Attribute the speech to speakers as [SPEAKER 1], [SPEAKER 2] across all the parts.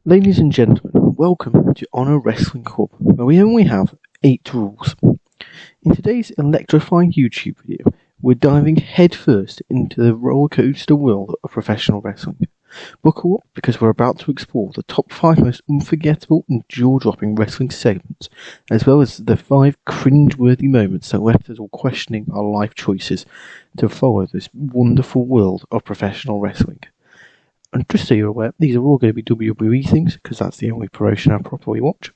[SPEAKER 1] Ladies and gentlemen, welcome to Honor Wrestling Club, where we only have 8 rules. In today's electrifying YouTube video, we're diving headfirst into the rollercoaster world of professional wrestling. Buckle up because we're about to explore the top 5 most unforgettable and jaw-dropping wrestling segments, as well as the 5 cringe-worthy moments that left us all questioning our life choices to follow this wonderful world of professional wrestling. And just so you're aware, these are all going to be WWE things, because that's the only promotion I properly watch.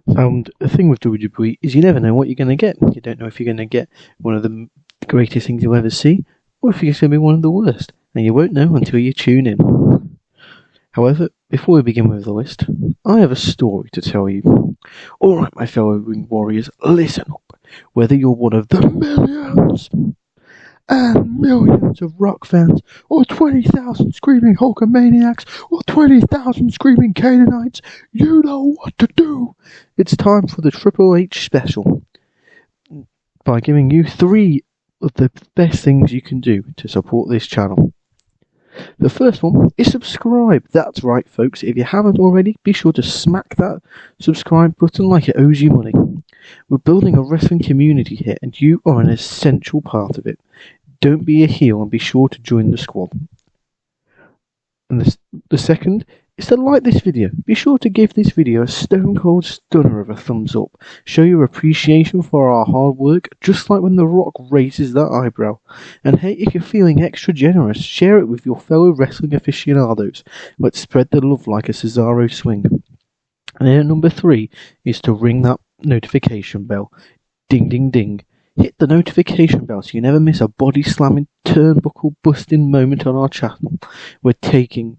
[SPEAKER 1] And the thing with WWE is you never know what you're going to get. You don't know if you're going to get one of the greatest things you'll ever see, or if it's going to be one of the worst. And you won't know until you tune in. However, before we begin with the list, I have a story to tell you. Alright, my fellow ring warriors, listen up. Whether you're one of the millions and millions of rock fans, or 20,000 screaming Hulkamaniacs, or 20,000 screaming Canaanites, you know what to do. It's time for the Triple H special, by giving you 3 of the best things you can do to support this channel. The first one is subscribe. That's right, folks. If you haven't already, be sure to smack that subscribe button like it owes you money. We're building a wrestling community here, and you are an essential part of it. Don't be a heel and be sure to join the squad. And the second is to like this video. Be sure to give this video a stone cold stunner of a thumbs up. Show your appreciation for our hard work, just like when The Rock raises that eyebrow. And hey, if you're feeling extra generous, share it with your fellow wrestling aficionados. Let's spread the love like a Cesaro swing. And then number 3 is to ring that notification bell. Ding ding ding. Hit the notification bell so you never miss a body slamming, turnbuckle busting moment on our channel. We're talking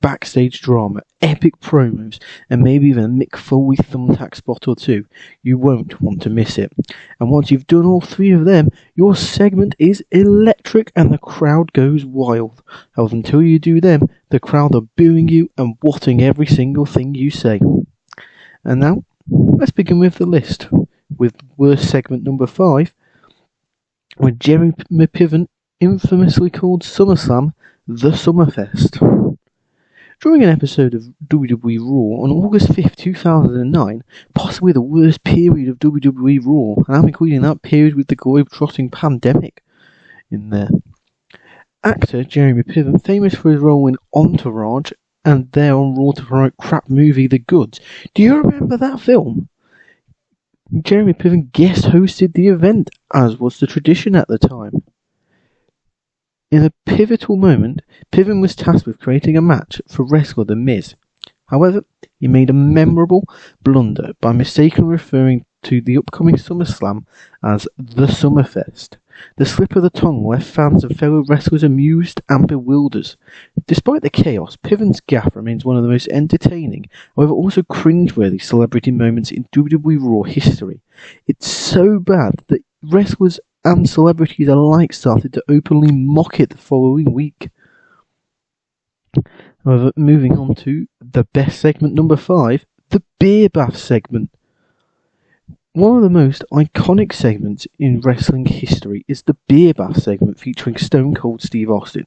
[SPEAKER 1] backstage drama, epic promos, and maybe even a Mick Foley thumbtack spot or 2. You won't want to miss it. And once you've done all 3 of them, your segment is electric and the crowd goes wild. However, until you do them, the crowd are booing you and watting every single thing you say. And now, let's begin with the list, with worst segment number 5, with Jerry McPiven infamously called SummerSlam the Summerfest. During an episode of WWE Raw on August 5th, 2009, possibly the worst period of WWE Raw, and I'm including that period with the globe-trotting pandemic in there. Actor Jerry McPiven, famous for his role in Entourage and there on Raw to promote crap movie The Goods. Do you remember that film? Jeremy Piven guest hosted the event, as was the tradition at the time. In a pivotal moment, Piven was tasked with creating a match for wrestler The Miz. However, he made a memorable blunder by mistakenly referring to the upcoming SummerSlam as the Summerfest. The slip of the tongue left fans and fellow wrestlers amused and bewildered. Despite the chaos, Piven's gaffe remains one of the most entertaining, however also cringeworthy celebrity moments in WWE Raw history. It's so bad that wrestlers and celebrities alike started to openly mock it the following week. However, moving on to the best segment number 5, the beer bath segment. One of the most iconic segments in wrestling history is the beer bath segment featuring Stone Cold Steve Austin.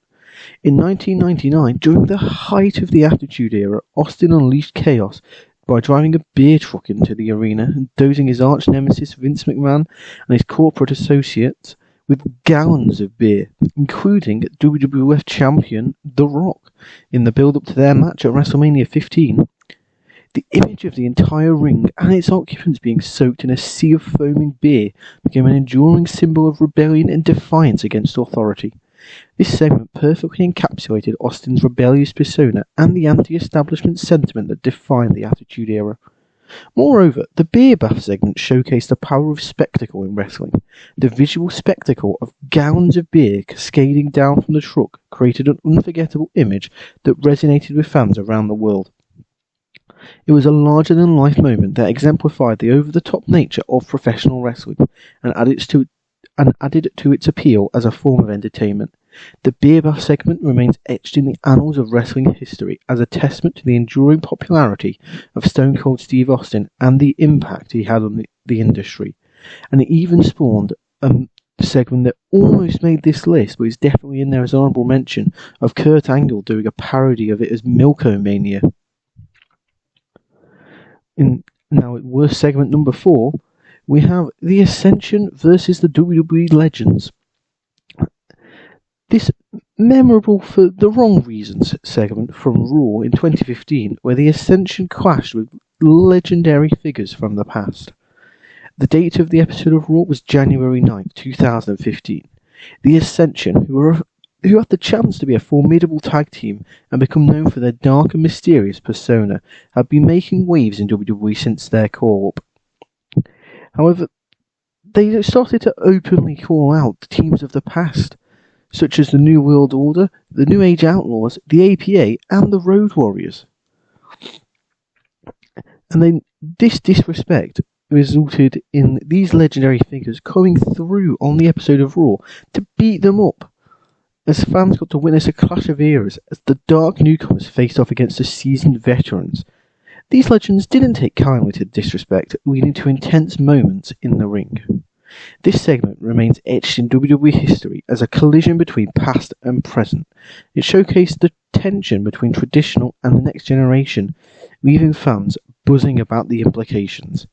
[SPEAKER 1] In 1999, during the height of the Attitude Era, Austin unleashed chaos by driving a beer truck into the arena and dosing his arch nemesis Vince McMahon and his corporate associates with gallons of beer, including WWF champion The Rock, in the build-up to their match at WrestleMania 15. The image of the entire ring and its occupants being soaked in a sea of foaming beer became an enduring symbol of rebellion and defiance against authority. This segment perfectly encapsulated Austin's rebellious persona and the anti-establishment sentiment that defined the Attitude Era. Moreover, the beer bath segment showcased the power of spectacle in wrestling. The visual spectacle of gallons of beer cascading down from the truck created an unforgettable image that resonated with fans around the world. It was a larger-than-life moment that exemplified the over-the-top nature of professional wrestling and added to its appeal as a form of entertainment. The beer bath segment remains etched in the annals of wrestling history as a testament to the enduring popularity of Stone Cold Steve Austin and the impact he had on the industry. And it even spawned a The segment that almost made this list, but is definitely in there as honourable mention, of Kurt Angle doing a parody of it as Milkomania. Now, at worst segment number 4, we have The Ascension versus the WWE Legends. This memorable for the wrong reasons segment from Raw in 2015, where The Ascension clashed with legendary figures from the past. The date of the episode of Raw was January 9th, 2015. The Ascension, who had the chance to be a formidable tag team and become known for their dark and mysterious persona, had been making waves in WWE since their call-up. However, they started to openly call out the teams of the past, such as the New World Order, the New Age Outlaws, the APA, and the Road Warriors. And then this disrespect resulted in these legendary figures coming through on the episode of Raw to beat them up, as fans got to witness a clash of eras as the dark newcomers faced off against the seasoned veterans. These legends didn't take kindly to the disrespect, leading to intense moments in the ring. This segment remains etched in WWE history as a collision between past and present. It showcased the tension between traditional and the next generation, leaving fans buzzing about the implications.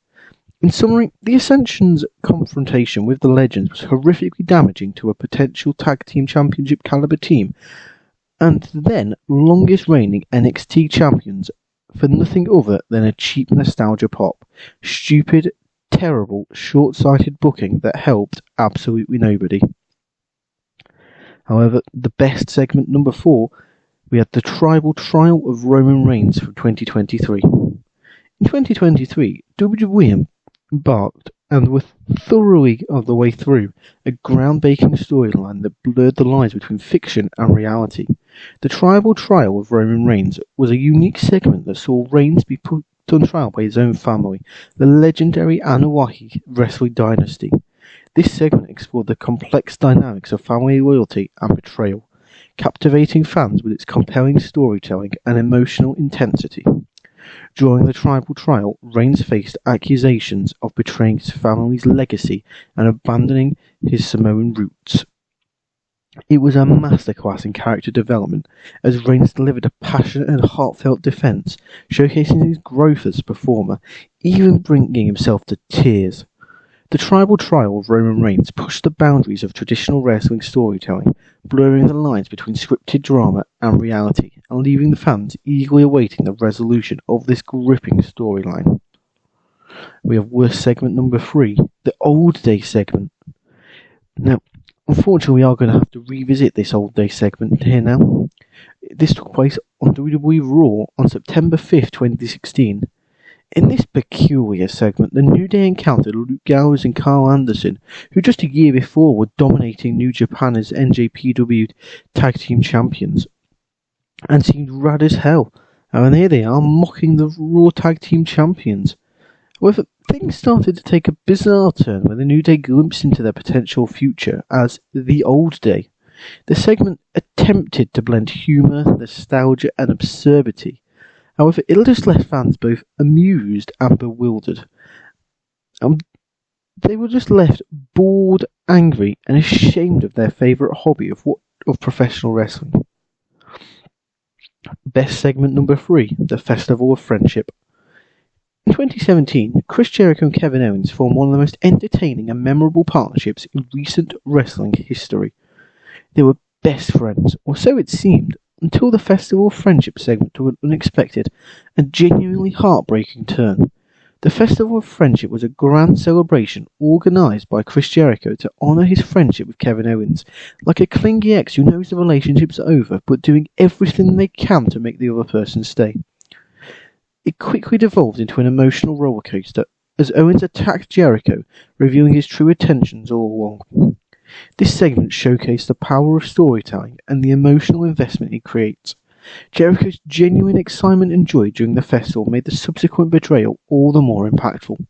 [SPEAKER 1] In summary, the Ascension's confrontation with the Legends was horrifically damaging to a potential tag team championship caliber team, and the then longest reigning NXT champions, for nothing other than a cheap nostalgia pop. Stupid, terrible, short-sighted booking that helped absolutely nobody. However, the best segment number 4, we had the tribal trial of Roman Reigns from 2023. In 2023, WWE embarked and were thoroughly of the way through a groundbreaking storyline that blurred the lines between fiction and reality. The tribal trial of Roman Reigns was a unique segment that saw Reigns be put on trial by his own family, the legendary Anoa'i wrestling dynasty. This segment explored the complex dynamics of family loyalty and betrayal, captivating fans with its compelling storytelling and emotional intensity. During the tribal trial, Reigns faced accusations of betraying his family's legacy and abandoning his Samoan roots. It was a masterclass in character development, as Reigns delivered a passionate and heartfelt defense, showcasing his growth as a performer, even bringing himself to tears. The tribal trial of Roman Reigns pushed the boundaries of traditional wrestling storytelling, blurring the lines between scripted drama and reality, and leaving the fans eagerly awaiting the resolution of this gripping storyline. We have worst segment number 3, the Old Day segment. Now, unfortunately, we are going to have to revisit this Old Day segment here now. This took place on WWE Raw on September 5th, 2016. In this peculiar segment, the New Day encountered Luke Gallows and Carl Anderson, who just a year before were dominating New Japan as NJPW Tag Team Champions, and seemed rad as hell. And here they are, mocking the Raw Tag Team Champions. However, things started to take a bizarre turn when the New Day glimpsed into their potential future as the Old Day. The segment attempted to blend humour, nostalgia, and absurdity. However, it just left fans both amused and bewildered. They were just left bored, angry, and ashamed of their favourite hobby of professional wrestling. Best segment number 3, the Festival of Friendship. In 2017, Chris Jericho and Kevin Owens formed one of the most entertaining and memorable partnerships in recent wrestling history. They were best friends, or so it seemed, until the Festival of Friendship segment took an unexpected and genuinely heartbreaking turn. The Festival of Friendship was a grand celebration organised by Chris Jericho to honour his friendship with Kevin Owens, like a clingy ex who knows the relationship's over but doing everything they can to make the other person stay. It quickly devolved into an emotional rollercoaster as Owens attacked Jericho, revealing his true intentions all along. This segment showcased the power of storytelling and the emotional investment it creates. Jericho's genuine excitement and joy during the festival made the subsequent betrayal all the more impactful.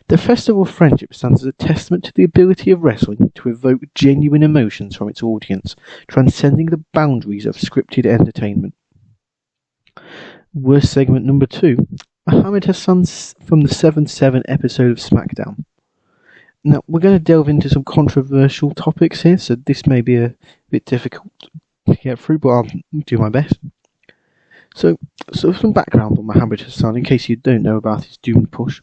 [SPEAKER 1] The Festival of Friendship stands as a testament to the ability of wrestling to evoke genuine emotions from its audience, transcending the boundaries of scripted entertainment. Worst segment number 2, Muhammad Hassan from the 7/7 episode of SmackDown. Now, we're going to delve into some controversial topics here, so this may be a bit difficult to get through, but I'll do my best. So some background on Muhammad Hassan, in case you don't know about his doomed push.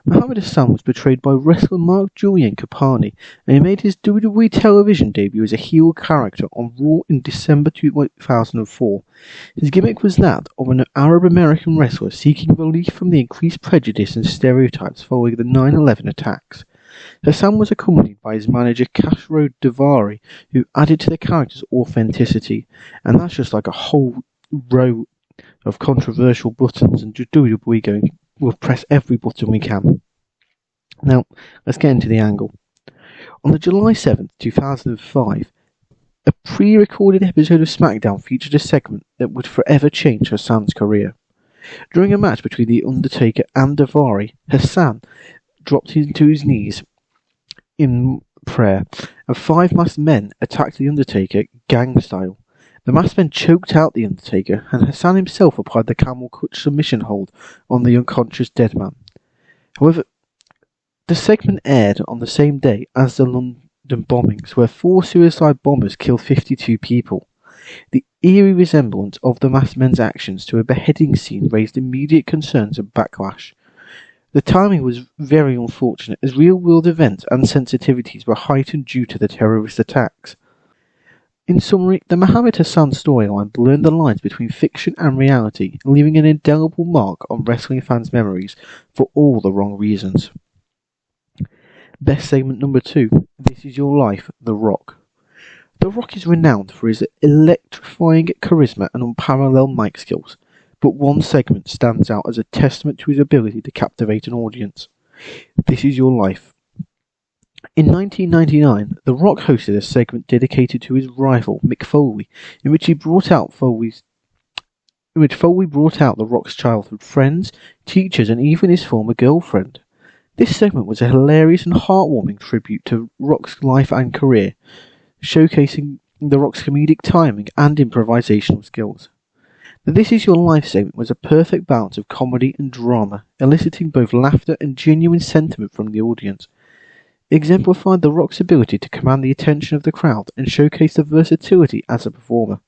[SPEAKER 1] Muhammad Hassan was portrayed by wrestler Mark Julian Kapani, and he made his WWE television debut as a heel character on Raw in December 2004. His gimmick was that of an Arab-American wrestler seeking relief from the increased prejudice and stereotypes following the 9/11 attacks. Hassan was accompanied by his manager Khosrow Davari, who added to the character's authenticity, and that's just like a whole row of controversial buttons, and WWE going, we'll press every button we can. Now, let's get into the angle. On the July 7th, 2005, a pre-recorded episode of SmackDown featured a segment that would forever change Hassan's career. During a match between The Undertaker and Davari, Hassan dropped into his knees in prayer, and 5 masked men attacked The Undertaker gang style. The masked men choked out The Undertaker, and Hassan himself applied the camel clutch submission hold on the unconscious dead man. However, the segment aired on the same day as the London bombings, where 4 suicide bombers killed 52 people. The eerie resemblance of the masked men's actions to a beheading scene raised immediate concerns and backlash. The timing was very unfortunate, as real-world events and sensitivities were heightened due to the terrorist attacks. In summary, the Muhammad Hassan storyline blurred the lines between fiction and reality, leaving an indelible mark on wrestling fans' memories for all the wrong reasons. Best segment number 2, This Is Your Life, The Rock. The Rock is renowned for his electrifying charisma and unparalleled mic skills, but one segment stands out as a testament to his ability to captivate an audience. This Is Your Life. In 1999, The Rock hosted a segment dedicated to his rival, Mick Foley, in which Foley brought out The Rock's childhood friends, teachers, and even his former girlfriend. This segment was a hilarious and heartwarming tribute to Rock's life and career, showcasing The Rock's comedic timing and improvisational skills. The This Is Your Life segment was a perfect balance of comedy and drama, eliciting both laughter and genuine sentiment from the audience. It exemplified The Rock's ability to command the attention of the crowd and showcase the versatility as a performer.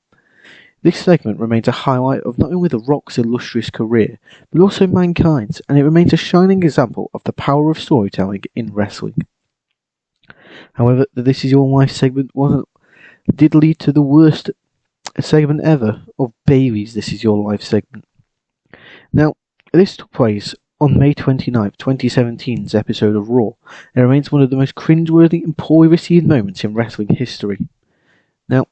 [SPEAKER 1] This segment remains a highlight of not only The Rock's illustrious career, but also mankind's, and it remains a shining example of the power of storytelling in wrestling. However, the This Is Your Life segment did lead to the worst segment ever of Bayley's This Is Your Life segment. Now, this took place on May 29th, 2017's episode of Raw, and remains one of the most cringe-worthy and poorly received moments in wrestling history. Now,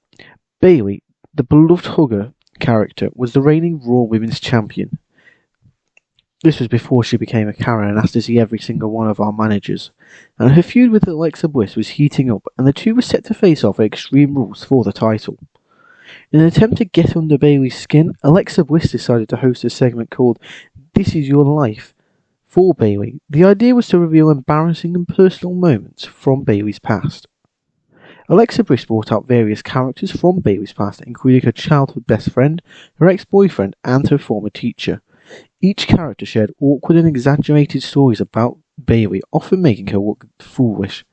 [SPEAKER 1] Bayley, the beloved hugger character, was the reigning Raw Women's Champion. This was before she became a Karen and asked to see every single one of our managers, and her feud with Alexa Bliss was heating up, and the two were set to face off at Extreme Rules for the title. In an attempt to get under Bayley's skin, Alexa Bliss decided to host a segment called This Is Your Life for Bayley. The idea was to reveal embarrassing and personal moments from Bayley's past. Alexa Bliss brought out various characters from Bayley's past, including her childhood best friend, her ex-boyfriend, and her former teacher. Each character shared awkward and exaggerated stories about Bayley, often making her look foolish.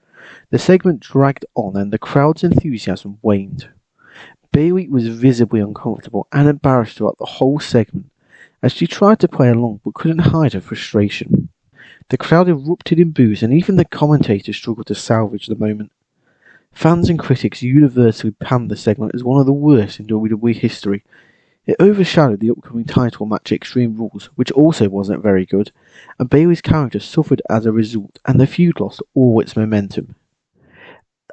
[SPEAKER 1] The segment dragged on and the crowd's enthusiasm waned. Bayley was visibly uncomfortable and embarrassed throughout the whole segment, as she tried to play along but couldn't hide her frustration. The crowd erupted in boos, and even the commentators struggled to salvage the moment. Fans and critics universally panned the segment as one of the worst in WWE history. It overshadowed the upcoming title match Extreme Rules, which also wasn't very good, and Bayley's character suffered as a result, and the feud lost all its momentum.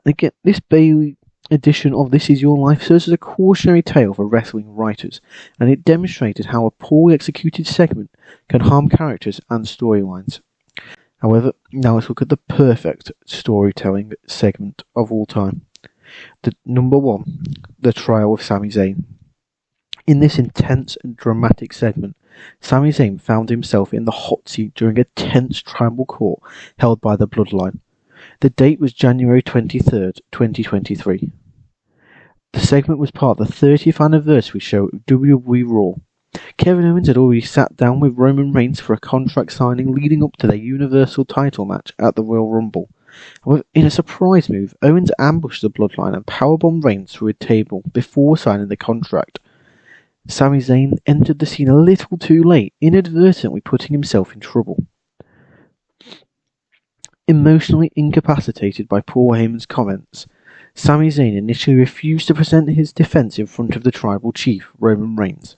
[SPEAKER 1] Again, this Bayley edition of This Is Your Life serves as a cautionary tale for wrestling writers, and it demonstrated how a poorly executed segment can harm characters and storylines. However, now let's look at the perfect storytelling segment of all time. The number 1, the trial of Sami Zayn. In this intense and dramatic segment, Sami Zayn found himself in the hot seat during a tense tribal court held by the Bloodline. The date was January 23rd, 2023. The segment was part of the 30th anniversary show of WWE Raw. Kevin Owens had already sat down with Roman Reigns for a contract signing leading up to their Universal title match at the Royal Rumble, However, in a surprise move, Owens ambushed the Bloodline and powerbombed Reigns through a table before signing the contract. Sami Zayn entered the scene a little too late, inadvertently putting himself in trouble. Emotionally incapacitated by Paul Heyman's comments, Sami Zayn initially refused to present his defense in front of the tribal chief, Roman Reigns,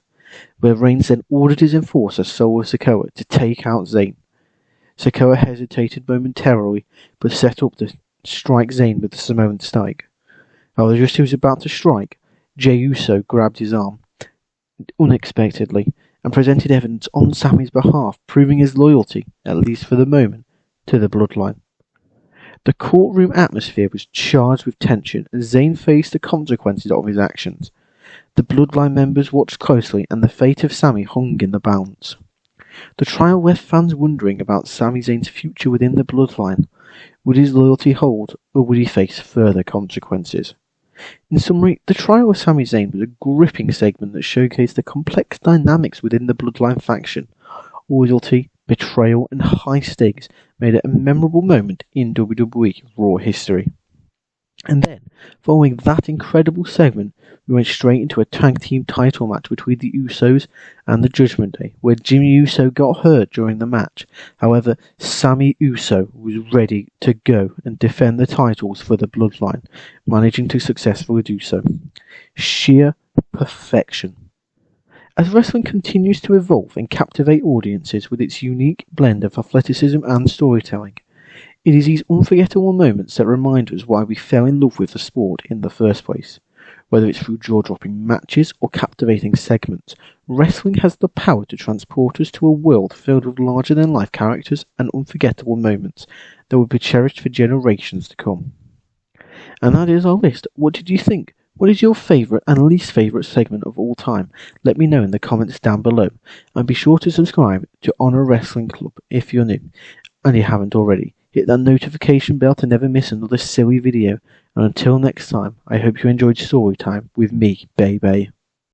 [SPEAKER 1] where Reigns then ordered his enforcer, Solo Sikoa, to take out Zayn. Sikoa hesitated momentarily, but set up to strike Zayn with the Samoan Stike. However, just as he was about to strike, Jey Uso grabbed his arm unexpectedly and presented evidence on Sami's behalf, proving his loyalty, at least for the moment, to the Bloodline. The courtroom atmosphere was charged with tension as Zayn faced the consequences of his actions. The Bloodline members watched closely, and the fate of Sami hung in the balance. The trial left fans wondering about Sami Zayn's future within the Bloodline. Would his loyalty hold, or would he face further consequences? In summary, the trial of Sami Zayn was a gripping segment that showcased the complex dynamics within the Bloodline faction. Loyalty, betrayal, and high stakes made it a memorable moment in WWE Raw history. And then, following that incredible segment, we went straight into a tag team title match between the Usos and the Judgment Day, where Jimmy Uso got hurt during the match. However, Sami Uso was ready to go and defend the titles for the Bloodline, managing to successfully do so. Sheer perfection. As wrestling continues to evolve and captivate audiences with its unique blend of athleticism and storytelling, it is these unforgettable moments that remind us why we fell in love with the sport in the first place. Whether it's through jaw-dropping matches or captivating segments, wrestling has the power to transport us to a world filled with larger-than-life characters and unforgettable moments that will be cherished for generations to come. And that is our list. What did you think? What is your favourite and least favourite segment of all time? Let me know in the comments down below. And be sure to subscribe to Honor Wrestling Club if you're new and you haven't already. Hit that notification bell to never miss another silly video. And until next time, I hope you enjoyed story time with me, Baby.